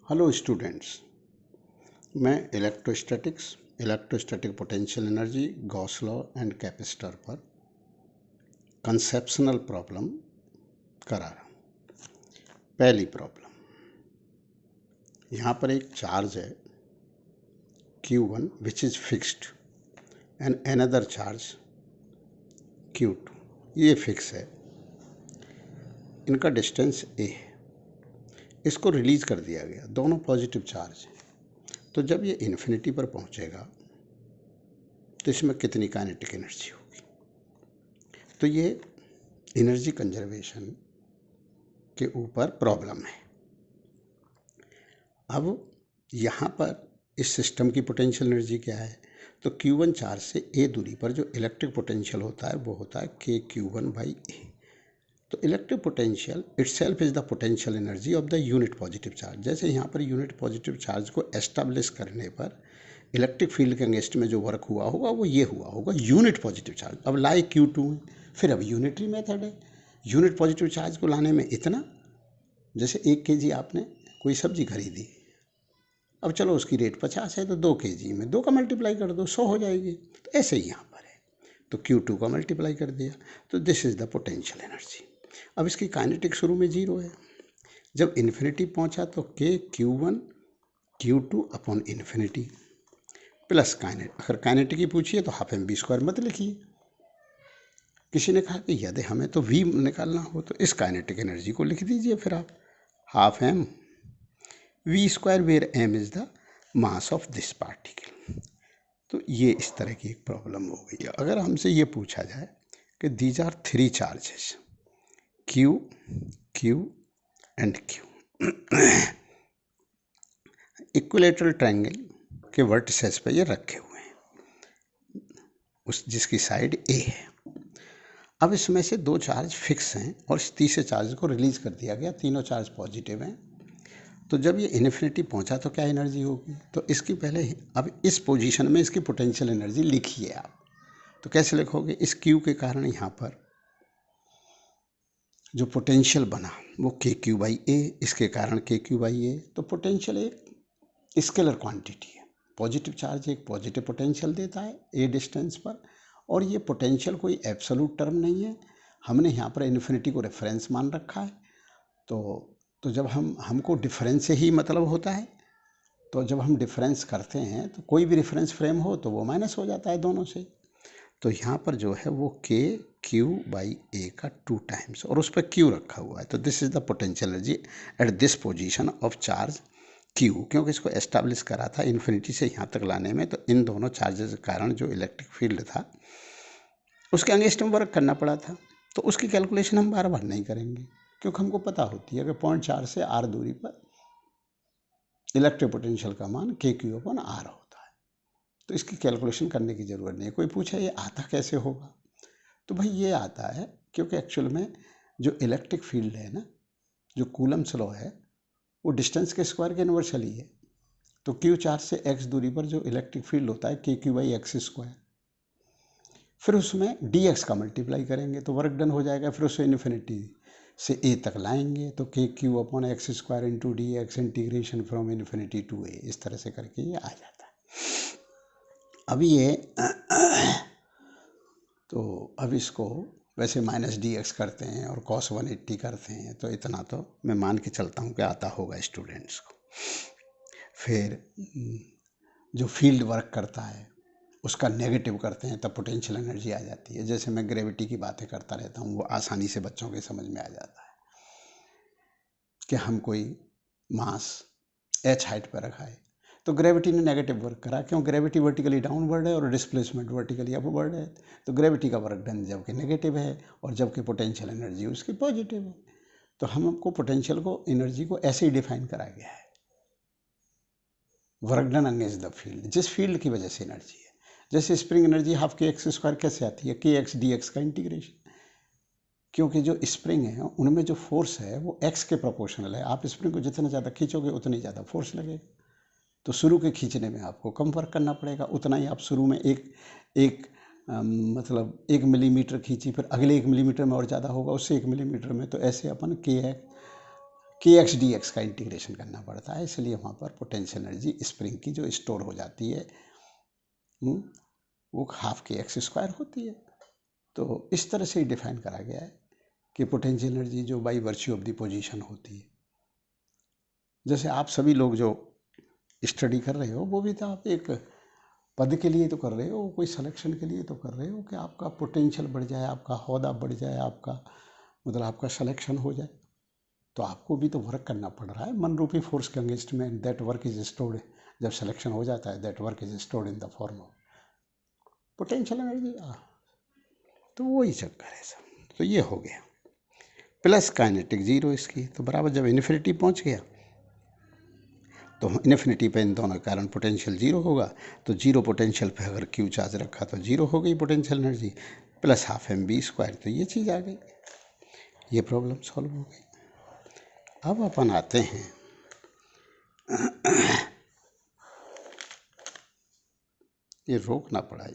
Hello students, मैं electrostatic potential energy, Gauss law and capacitor पर conceptional problem करा रहा हूँ। पहली प्रॉब्लम, यहाँ पर एक चार्ज है Q1 which is fixed and another charge Q2, ये फिक्स है। इनका डिस्टेंस a है। इसको रिलीज कर दिया गया, दोनों पॉजिटिव चार्ज हैं। तो जब ये इन्फिनिटी पर पहुंचेगा तो इसमें कितनी काइनेटिक एनर्जी होगी। तो ये एनर्जी कंजर्वेशन के ऊपर प्रॉब्लम है। अब यहाँ पर इस सिस्टम की पोटेंशियल एनर्जी क्या है, तो Q1 चार्ज से a दूरी पर जो इलेक्ट्रिक पोटेंशियल होता है वो होता है KQ1/a। तो electric potential itself is the potential energy of the unit positive charge. जैसे यहाँ पर यूनिट पॉजिटिव चार्ज को एस्टेब्लिश करने पर इलेक्ट्रिक फील्ड के अगेंस्ट में जो वर्क हुआ होगा वो ये हुआ होगा यूनिट पॉजिटिव चार्ज। अब लाइक Q2 है, फिर अब यूनिटरी मेथड है। यूनिट पॉजिटिव चार्ज को लाने में इतना, जैसे 1 kg आपने कोई सब्जी खरीदी, अब चलो उसकी रेट 50 है तो 2 kg में 2 का मल्टीप्लाई कर दो, 100 हो जाएगी। तो ऐसे ही यहाँ पर है, तो Q2 का मल्टीप्लाई कर दिया, तो this is the potential energy. अब इसकी काइनेटिक शुरू में 0 है, जब इन्फिनिटी पहुंचा तो KQ1 Q2 upon infinity plus काइनेट। अगर काइनेटिक ही पूछिए तो हाफ एम बी स्क्वायर मत लिखिए। किसी ने कहा कि यदि हमें तो V निकालना हो तो इस काइनेटिक एनर्जी को लिख दीजिए फिर आप, half m V square where m is the mass of this particle. तो ये इस तरह की एक प्रॉब्लम हो गई है। अगर हमसे ये पूछा जाए कि these are 3 charges Q, Q and Q, equilateral triangle के वर्टिसेस पे ये रखे हुए हैं, उस जिसकी साइड A है। अब इसमें से 2 चार्ज फिक्स हैं और इस तीसरे चार्ज को रिलीज कर दिया गया। तीनों चार्ज पॉजिटिव हैं। तो जब ये इन्फिनिटी पहुंचा तो क्या एनर्जी होगी, तो इसकी पहले अब इस पोजीशन में इसकी पोटेंशियल एनर्जी लिखिए आप। तो कैसे लिखोगे, इस Q के कारण यहाँ पर जो पोटेंशियल बना वो KQ/A, इसके कारण KQ/A। तो पोटेंशियल एक स्केलर क्वांटिटी है। पॉजिटिव चार्ज एक पॉजिटिव पोटेंशियल देता है a डिस्टेंस पर, और ये पोटेंशियल कोई एब्सोल्यूट टर्म नहीं है। हमने यहाँ पर इन्फिनिटी को रेफरेंस मान रखा है। तो जब हमको डिफरेंस से ही मतलब होता है, तो जब हम डिफरेंस करते हैं तो कोई भी रेफरेंस फ्रेम हो तो वो माइनस हो जाता है दोनों से। तो यहाँ पर जो है वो KQ/A का 2 टाइम्स, और उस पर Q रखा हुआ है। तो this is the potential energy at this position of charge Q, क्योंकि इसको एस्टैब्लिश करा था इन्फिनिटी से यहाँ तक लाने में। तो इन दोनों चार्जेस के कारण जो इलेक्ट्रिक फील्ड था उसके अगेंस्ट में वर्क करना पड़ा था। तो उसकी कैलकुलेशन हम बार बार नहीं करेंगे, क्योंकि हमको पता होती है कि 0.4 से R दूरी पर इलेक्ट्रिक पोटेंशियल का मान KQ/R होता है। तो इसकी कैलकुलेशन करने की ज़रूरत नहीं है। कोई पूछे ये आता कैसे होगा, तो भाई ये आता है क्योंकि एक्चुअल में जो इलेक्ट्रिक फील्ड है ना, जो कूलम्स लॉ है, वो डिस्टेंस के स्क्वायर के इनवर्स ही है। तो Q चार्ज से x दूरी पर जो इलेक्ट्रिक फील्ड होता है KQ/x², फिर उसमें dx का मल्टीप्लाई करेंगे तो वर्क डन हो जाएगा। फिर उसे इन्फिनिटी से a तक लाएंगे तो KQ/x² into dx integration from infinity to a, इस तरह से करके ये आ जाता है। अब ये तो अब इसको वैसे -dx करते हैं और cos 180 करते हैं, तो इतना तो मैं मान के चलता हूँ कि आता होगा स्टूडेंट्स को। फिर जो फील्ड वर्क करता है उसका नेगेटिव करते हैं तब पोटेंशियल एनर्जी आ जाती है। जैसे मैं ग्रेविटी की बातें करता रहता हूँ, वो आसानी से बच्चों के समझ में आ जाता है कि हम कोई मास h हाइट पर रखा है तो ग्रेविटी ने नेगेटिव वर्क करा, क्यों, ग्रेविटी वर्टिकली डाउनवर्ड है और डिस्प्लेसमेंट वर्टिकली अपवर्ड है। तो ग्रेविटी का वर्क डन जबकि नेगेटिव है और जबकि पोटेंशियल एनर्जी उसकी पॉजिटिव है। तो हमको पोटेंशियल को, एनर्जी को ऐसे ही डिफाइन करा गया है, work done against the field, जिस फील्ड की वजह से एनर्जी है। जैसे स्प्रिंग एनर्जी हाफ KX² कैसे आती है, KX dx का इंटीग्रेशन, क्योंकि जो स्प्रिंग है उनमें जो फोर्स है वो x के प्रोपोर्शनल है। आप स्प्रिंग को जितना ज़्यादा खींचोगे उतनी ज़्यादा फोर्स लगेगा। तो शुरू के खींचने में आपको कम वर्क करना पड़ेगा, उतना ही आप शुरू में मतलब 1 मिलीमीटर खींची, फिर अगले 1 मिलीमीटर में और ज़्यादा होगा, उससे 1 मिलीमीटर में। तो ऐसे अपन के एक्स डी एक्स का इंटीग्रेशन करना पड़ता है, इसलिए वहाँ पर पोटेंशियल एनर्जी स्प्रिंग की जो स्टोर हो जाती है वो हाफ के एक्स स्क्वायर होती है। तो इस तरह से डिफाइन करा गया है कि पोटेंशियल एनर्जी जो by virtue of the position होती है। जैसे आप सभी लोग जो स्टडी कर रहे हो वो भी तो आप एक पद के लिए तो कर रहे हो, कोई सिलेक्शन के लिए तो कर रहे हो कि आपका पोटेंशियल बढ़ जाए, आपका ओहदा बढ़ जाए, आपका मतलब आपका सिलेक्शन हो जाए। तो आपको भी तो वर्क करना पड़ रहा है मन रूपी फोर्स के अगेंस्ट में। दैट वर्क इज स्टोर्ड, जब सिलेक्शन हो जाता है that work is stored in the form of potential energy. तो वही चक्कर है सब। तो ये हो गया प्लस काइनेटिक जीरो इसकी, तो बराबर जब इन्फिनिटी पहुंच गया तो इन्फिनिटी पे इन दोनों के कारण पोटेंशियल जीरो होगा। तो जीरो पोटेंशियल पे अगर क्यू चार्ज रखा तो जीरो हो गई potential energy, plus half m b square. तो ये चीज़ आ गई, ये प्रॉब्लम सॉल्व हो गई। अब अपन आते हैं ये रोकना पड़ा।